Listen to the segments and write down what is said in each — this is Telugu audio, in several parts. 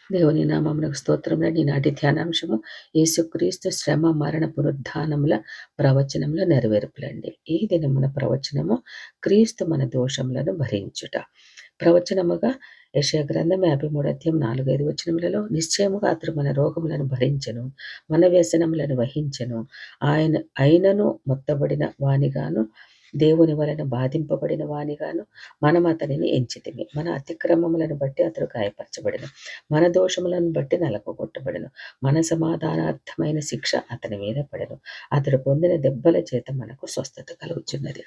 దేవుని నామమునకు స్తోత్రములు. ఈనాటి ధ్యానాంశము యేసుక్రీస్తు శ్రమ, మరణ, పునరుత్థానముల ప్రవచనముల నెరవేర్పులండి. ఈ దినమున ప్రవచనము క్రీస్తు మన దోషములను భరించుట. ప్రవచనముగా యెషయా గ్రంథం 53 అధ్యాయం 4, 5 వచనములలో నిశ్చయముగా అతడు మన రోగములను భరించెను, మన వ్యసనములను వహించెను. అయినను మొత్తబడిన వానిగాను, దేవుని వలన బాధింపబడిన వానిగాను మనం అతనిని ఎంచితిమి. మన అతిక్రమములను బట్టి అతడు గాయపరచబడెను, మన దోషములను బట్టి నలగగొట్టబడెను. మన సమాధానార్థమైన శిక్ష అతని మీద పడెను. అతడు పొందిన దెబ్బల చేత మనకు స్వస్థత కలుగుచున్నది.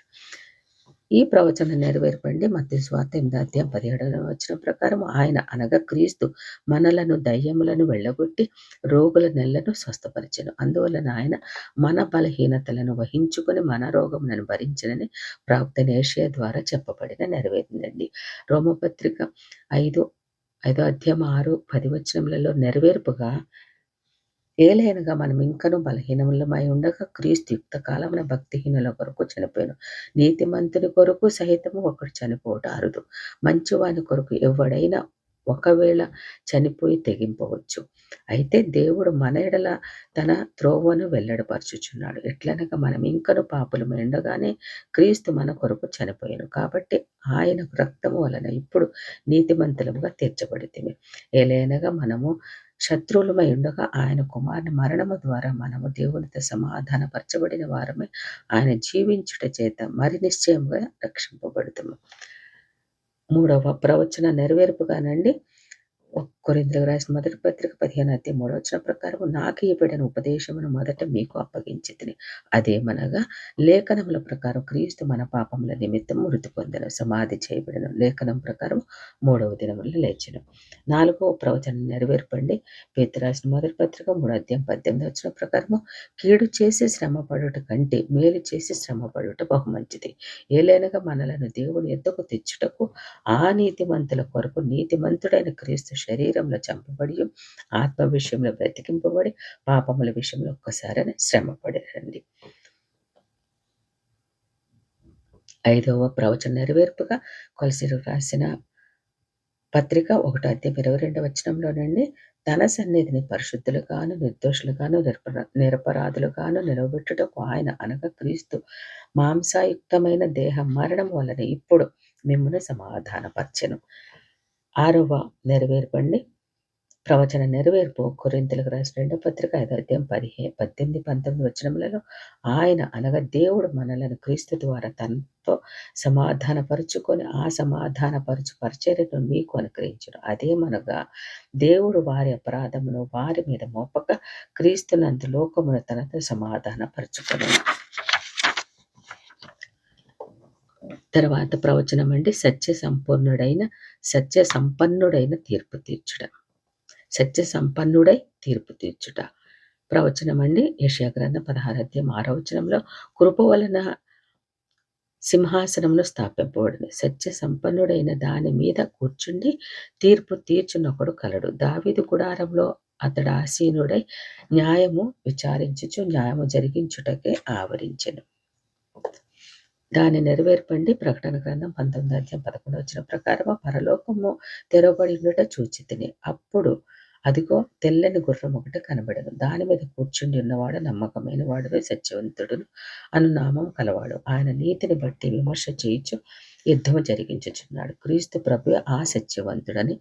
ఈ ప్రవచన నెరవేర్పండి మత్తయి సువార్త 8 అధ్యాయం 17వ వచనం ప్రకారం ఆయన అనగా క్రీస్తు మనలను దయ్యములను వెళ్ళగొట్టి రోగుల నెలను స్వస్థపరిచెను. అందువలన ఆయన మన బలహీనతలను వహించుకొని మన రోగములను భరించనని ప్రవక్త యెషయా ద్వారా చెప్పబడిన నెరవేరిందండి. రోమపత్రిక 5 అధ్యాయం 6, 10 వచనములలో నెరవేర్పుగా ఏలయనగా మనం ఇంకనూ బలహీనములమై ఉండగా క్రీస్తు యుక్త కాలమున భక్తిహీనుల కొరకు చనిపోయాను. నీతిమంతుని కొరకు సహితము ఒకడు చనిపోవట అరుదు. మంచివాని కొరకు ఎవడైనా ఒకవేళ చనిపోయి తెగింపవచ్చు. అయితే దేవుడు మన ఎడల తన త్రోవను వెల్లడిపరచుచున్నాడు. ఎట్లనగా మనం ఇంకను పాపులమై ఉండగానే క్రీస్తు మన కొరకు చనిపోయాను. కాబట్టి ఆయన రక్తము వలన ఇప్పుడు నీతిమంతులముగా తీర్చబడితిమి. ఏలయనగా మనము శత్రువులమై ఉండగా ఆయన కుమారుని మరణము ద్వారా మనము దేవునితో సమాధానపరచబడిన వారమే ఆయన జీవించుట చేత మరి నిశ్చయముగా రక్షింపబడుతాము. 3వ ప్రవచన నెరవేర్పుగానండి కొరింథీయులకు రాసిన మొదటి పత్రిక 15 అధ్యాయం 3వ వచనం ప్రకారం నాకు ఇవ్వబడిన ఉపదేశమును మొదట మీకు అప్పగించితిని. అదేమనగా లేఖనముల ప్రకారం క్రీస్తు మన పాపముల నిమిత్తం మృతి పొందెను, సమాధి చేయబడెను, లేఖనం ప్రకారం 3వ దినమున లేచెను. 4వ ప్రవచన నెరవేర్పండి పేతురు రాసిన మొదటి పత్రిక 3 అధ్యాయం 18వ వచనం ప్రకారము కీడు చేసి శ్రమపడుట కంటే మేలు చేసి శ్రమపడుట బహుమంచిది. ఏలైనగా మనలను దేవుని ఎద్దకు తెచ్చుటకు ఆ నీతిమంతుల కొరకు నీతిమంతుడైన క్రీస్తు శరీరంలో చంపబడి ఆత్మ విషయంలో బ్రతికింపబడి పాపముల విషయంలో ఒక్కసారి శ్రమపడారండి. 5వ ప్రవచన నెరవేర్పుగా కొలసీలకు రాసిన పత్రిక 1 అధ్యాయం 22వ వచనంలోనండి తన సన్నిధిని పరిశుద్ధులుగాను నిర్దోషులుగాను నిరపరాధులుగాను నిలవబెట్టుటకు ఆయన అనగా క్రీస్తు మాంసాయుక్తమైన దేహ మరణం వలన ఇప్పుడు మిమ్మును సమాధానపరచెను. 6వ నెరవేర్పండి ప్రవచన నెరవేర్పు కొరింథీయులకు రాసిన 2వ పత్రిక 5వ అధ్యాయం 18, 19 వచనములలో ఆయన అనగా దేవుడు మనలను క్రీస్తు ద్వారా తనతో సమాధానపరుచుకొని ఆ సమాధానపరచు పరిచర్యను మీకు అనుగ్రహించును. అదేమనగా దేవుడు వారి అపరాధమును వారి మీద మోపక క్రీస్తునందు లోకమును తనతో సమాధానపరచుకొనెను. తర్వాత ప్రవచనం అండి సత్య సంపన్నుడైన తీర్పు తీర్చుట. సత్య సంపన్నుడై తీర్పు తీర్చుట ప్రవచనం అండి యెషయా గ్రంథం 16 అధ్యాయం 6వ వచనంలో కృప వలన సింహాసనమును స్థాపింపబడింది, సత్య సంపన్నుడైన దాని మీద కూర్చుండి తీర్పు తీర్చునొకడు కలడు. దావీదు గుడారంలో అతడు ఆసీనుడై న్యాయము విచారించుచు న్యాయము జరిగించుటకే ఆవరించెను. దాని నెరవేర్పండి ప్రకటన గ్రంథం 19 అధ్యాయం 11వ వచనం ప్రకారము పరలోకము తెరవబడి ఉండట చూచితిని. అప్పుడు అదిగో తెల్లని గుర్రం ఒకటి కనబడెను. దాని మీద కూర్చుండి ఉన్నవాడు నమ్మకమైన వాడును సత్యవంతుడును అను నామం కలవాడు. ఆయన నీతిని బట్టి విమర్శ చేయించు యుద్ధము జరిగించుచున్నాడు. క్రీస్తు ప్రభువే ఆ సత్యవంతుడని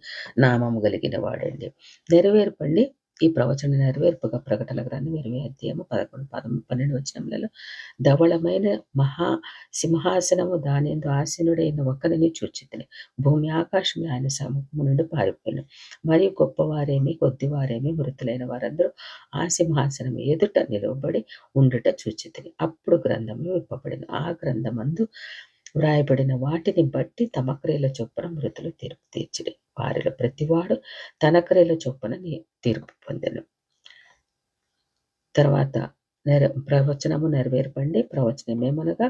నామము కలిగిన వాడండి. నెరవేర్పండి ఈ ప్రవచన నెరవేర్పుగా ప్రకటన గ్రంథం 20 అధ్యాయము 11, 12 వచనములలో ధవళమైన మహా సింహాసనము దానియందు ఆసీనుడైన ఒకరిని చూచితిని. భూమి ఆకాశములు ఆయన సముఖము నుండి పారిపోయాను. మరియు గొప్పవారేమి కొద్దివారేమి మృతులైన వారందరూ ఆ సింహాసనం ఎదుట నిలవబడి ఉండుట చూచితిని. అప్పుడు గ్రంథము విప్పబడెను. ఆ గ్రంథమందు వ్రాయబడిన వాటిని బట్టి తమ క్రియల చొప్పున మృతులు తీర్పు తీర్చిరి. వారిలో ప్రతివాడు తన క్రియల చొప్పున తీర్పు పొందెను. తర్వాత ప్రవచనము నెరవేర్పండి ప్రవచనం ఏమనగా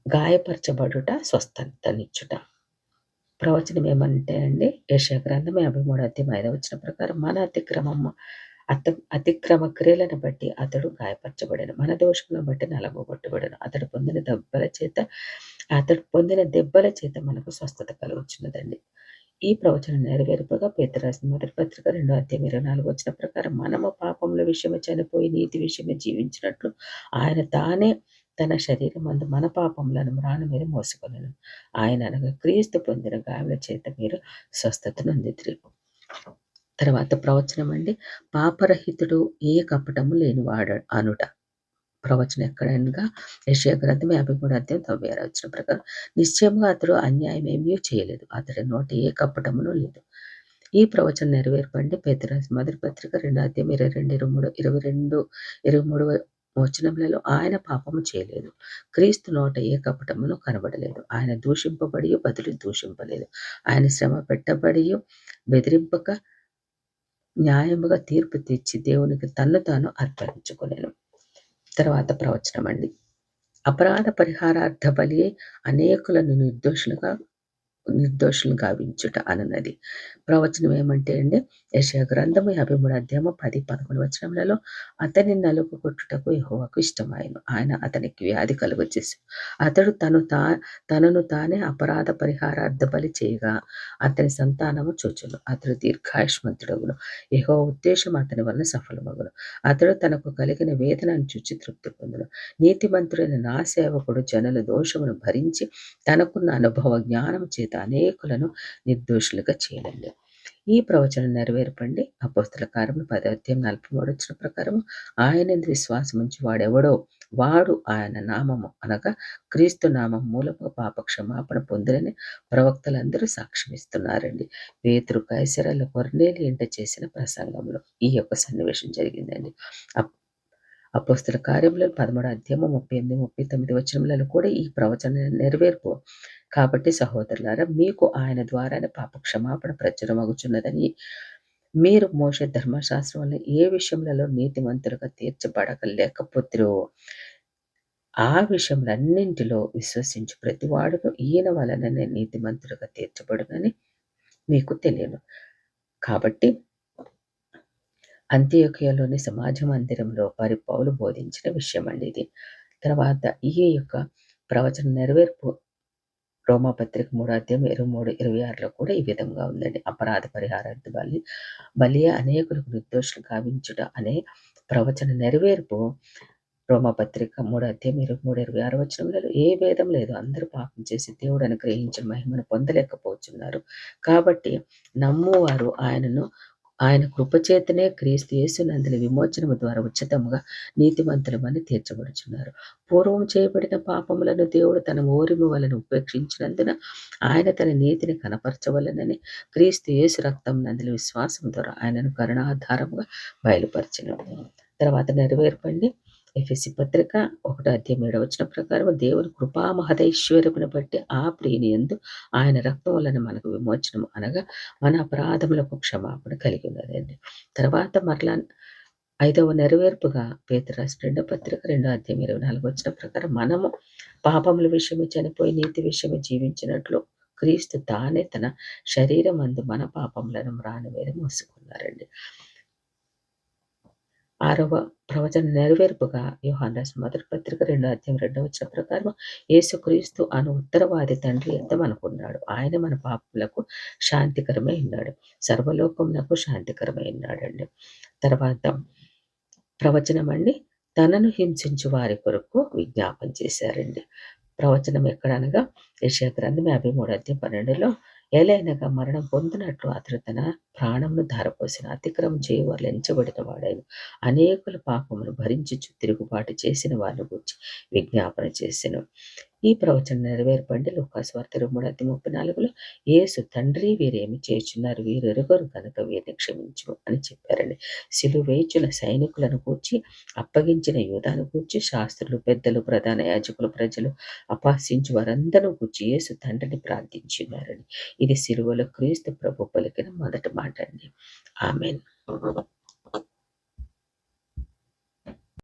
గాయపరచబడుట స్వస్థతనిచ్చుట. ప్రవచనం ఏమంటే అండి యెషయా గ్రంథం 53 అధ్యాయం 5వ వచనం ప్రకారం మన అతిక్రమ క్రియలను బట్టి అతడు గాయపరచబడెను, మన దోషములను బట్టి నలగొట్టబడెను. అతడు పొందిన దెబ్బల చేత మనకు స్వస్థత కలుగుచున్నదండి. ఈ ప్రవచనం నెరవేర్పుగా పేతురు రాసిన మొదటి పత్రిక 2:24 వచ్చిన ప్రకారం మనము పాపముల విషయమే చనిపోయి నీతి విషయమే జీవించినట్లు ఆయన తానే తన శరీరమందు మన పాపములను మ్రాను మీద మోసుకొనెను. ఆయన అనగా క్రీస్తు పొందిన గాయముల చేత మీరు స్వస్థత నొందితిరి. తర్వాత ప్రవచనం అండి, పాపరహితుడు ఏ కపటము లేనివాడు అనుట. ప్రవచనం ఎక్కడనగా యెషయా గ్రంథం 53:96 వచ్చిన ప్రకారం నిశ్చయముగా అతడు అన్యాయం ఏమీ చేయలేదు, అతడి నోట ఏ కపటమును లేదు. ఈ ప్రవచనం నెరవేర్పండి పేతురు రాసిన మొదటి పత్రిక 2:22 వచనములలో ఆయన పాపము చేయలేదు, క్రీస్తు నోట ఏ కపటమును కనబడలేదు, ఆయన దూషింపబడి బదులు దూషింపలేదు, ఆయన శ్రమ పెట్టబడి బెదిరింపక న్యాయముగా తీర్పు తెచ్చి దేవునికి తన్ను తాను అర్పించుకొనెను. తర్వాత ప్రవచనం అండి, అపరాధ పరిహారార్థ బలి అనేకులను నిర్దోషులు గావించుట అనున్నది. ప్రవచనం ఏమంటే అండి, యెషయా గ్రంథము 53:10-11 వచనములలో అతని నలుగు కొట్టుటకు యెహోవాకు ఇష్టమాయెను, ఆయన అతనికి వ్యాధి కలుగజేసి అతడు తనను తానే అపరాధ పరిహారార్థ బలి చేయగా అతని సంతానము చూచును, అతడు దీర్ఘాయుష్మంతుడగును, యెహోవా ఉద్దేశం అతని వలన సఫలమగును, అతడు తనకు కలిగిన వేదనను చూచి తృప్తి పొందును. నీతిమంతుడైన నా సేవకుడు జనుల దోషమును భరించి తనకున్న అనుభవ జ్ఞానం చేత అనేకులను నిర్దోషులుగా చేయలేదు. ఈ ప్రవచనం నెరవేర్పండి అపోస్తల కార్యములు 10:43 వచ్చిన ప్రకారం ఆయనందు విశ్వాసం ఉంచి వాడెవడో వాడు ఆయన నామము అనగా క్రీస్తు నామం మూలముగా పాప క్షమాపణ పొందునని ప్రవక్తలందరూ సాక్ష్యమిస్తున్నారండి. పేతురు కైసరలో కొర్నేలి ఇంట చేసిన ప్రసంగంలో ఈ యొక్క సన్నివేశం జరిగిందండి. అపోస్తల కార్యములు 13:38-39 వచనములలో కూడా ఈ ప్రవచన నెరవేర్పు. కాబట్టి సహోదరులారా, మీకు ఆయన ద్వారానే పాప క్షమాపణ ప్రచురమగుచున్నదని మీరు మోషే ధర్మశాస్త్రం వల్ల ఏ విషయములలో నీతిమంతులుగా తీర్చబడలేకపోతిరో ఆ విషయములన్నింటిలో విశ్వసించు ప్రతివాడును ఈయన వలననే నీతిమంతులుగా తీర్చబడునని మీకు తెలియను. కాబట్టి అంత్యోక్యలోని సమాజ మందిరంలో పౌలు బోధించిన విషయం అండి ఇది. తర్వాత ఈ యొక్క ప్రవచన నెరవేర్పు రోమాపత్రిక 3:23-26 కూడా ఈ విధంగా ఉందండి. అపరాధ పరిహారార్థ బలి అనేకులకు నిర్దోషులు గావించుట అనే ప్రవచన నెరవేర్పు రోమాపత్రిక 3:23-26 వచనములలో ఏ భేదం లేదు, అందరూ పాపం చేసి దేవుడు అనుగ్రహించిన మహిమను పొందలేకపోతున్నారు. కాబట్టి నమ్మువారు ఆయన కృపచేతనే క్రీస్తు యేసునందుల విమోచనము ద్వారా ఉచితముగా నీతిమంతులమని తీర్చబడుచున్నారు. పూర్వం చేయబడిన పాపములను దేవుడు తన ఓరిమి వలన ఉపేక్షించినందున ఆయన తన నీతిని కనపరచవలనని క్రీస్తు యేసు రక్తం నందుల విశ్వాసం ద్వారా ఆయనను కరుణాధారముగా బయలుపరచెను. తర్వాత నెరవేర్పండి ఎఫెసీ పత్రిక 1:7 వచనం ప్రకారం దేవుని కృపా మహదైశ్వర్యమును బట్టి ఆ ప్రియుని యందు ఆయన రక్తం వలన మనకు విమోచనము అనగా మన అపరాధములకు క్షమాపణ కలిగి ఉన్నదండి. తర్వాత మరలా 5వ నెరవేర్పుగా పేతురు రాసిన 2వ పత్రిక 2:24 వచనం ప్రకారం మనము పాపముల విషయమే చనిపోయి నీతి విషయమే జీవించినట్లు క్రీస్తు తానే తన శరీరమందు మన పాపములను మ్రాను మీద మోసుకున్నారండి. 6వ ప్రవచన నెరవేర్పుగా యోహాను రాసిన మొదటి పత్రిక 2:2 వచనం ప్రకారం యేసుక్రీస్తు అను ఉత్తరవాది తండ్రి యుద్ధం అనుకున్నాడు, ఆయన మన పాపములకు శాంతికరమై ఉన్నాడు, సర్వలోకమునకు శాంతికరమై ఉన్నాడండి. తర్వాత ప్రవచనం అండి, తనను హింసించు వారి కొరకు విజ్ఞాపన చేశారండి. ప్రవచనం ఎక్కడనగా యెషయా గ్రంథం 53:12 ఏలైనగా మరణం పొందినట్లు అతడు తన ప్రాణమును ధారపోసిన అతిక్రమం చేయవారు ఎంచబడిన వాడైన అనేకుల పాపమును భరించుచు తిరుగుబాటు చేసిన వారిని గురించి విజ్ఞాపన చేసెను. ఈ ప్రవచనం నెరవేర్పండి లూకాసు వార్త 23:34 యేసు తండ్రి వీరేమి చేయుచున్నారు వీరు ఎరుగరు కనుక వీరిని క్షమించు అని చెప్పారండి. సిలువ వేయుచున్న సైనికులను గూర్చి అప్పగించిన యూదాను గూర్చి శాస్త్రులు పెద్దలు ప్రధాన యాజకులు ప్రజలు అపహసించు వారందరూ గూర్చి యేసు తండ్రిని ప్రార్థించున్నారండి. ఇది సిలువలో క్రీస్తు ప్రభు పలికిన మొదటి మాట అండి. ఆమేన్.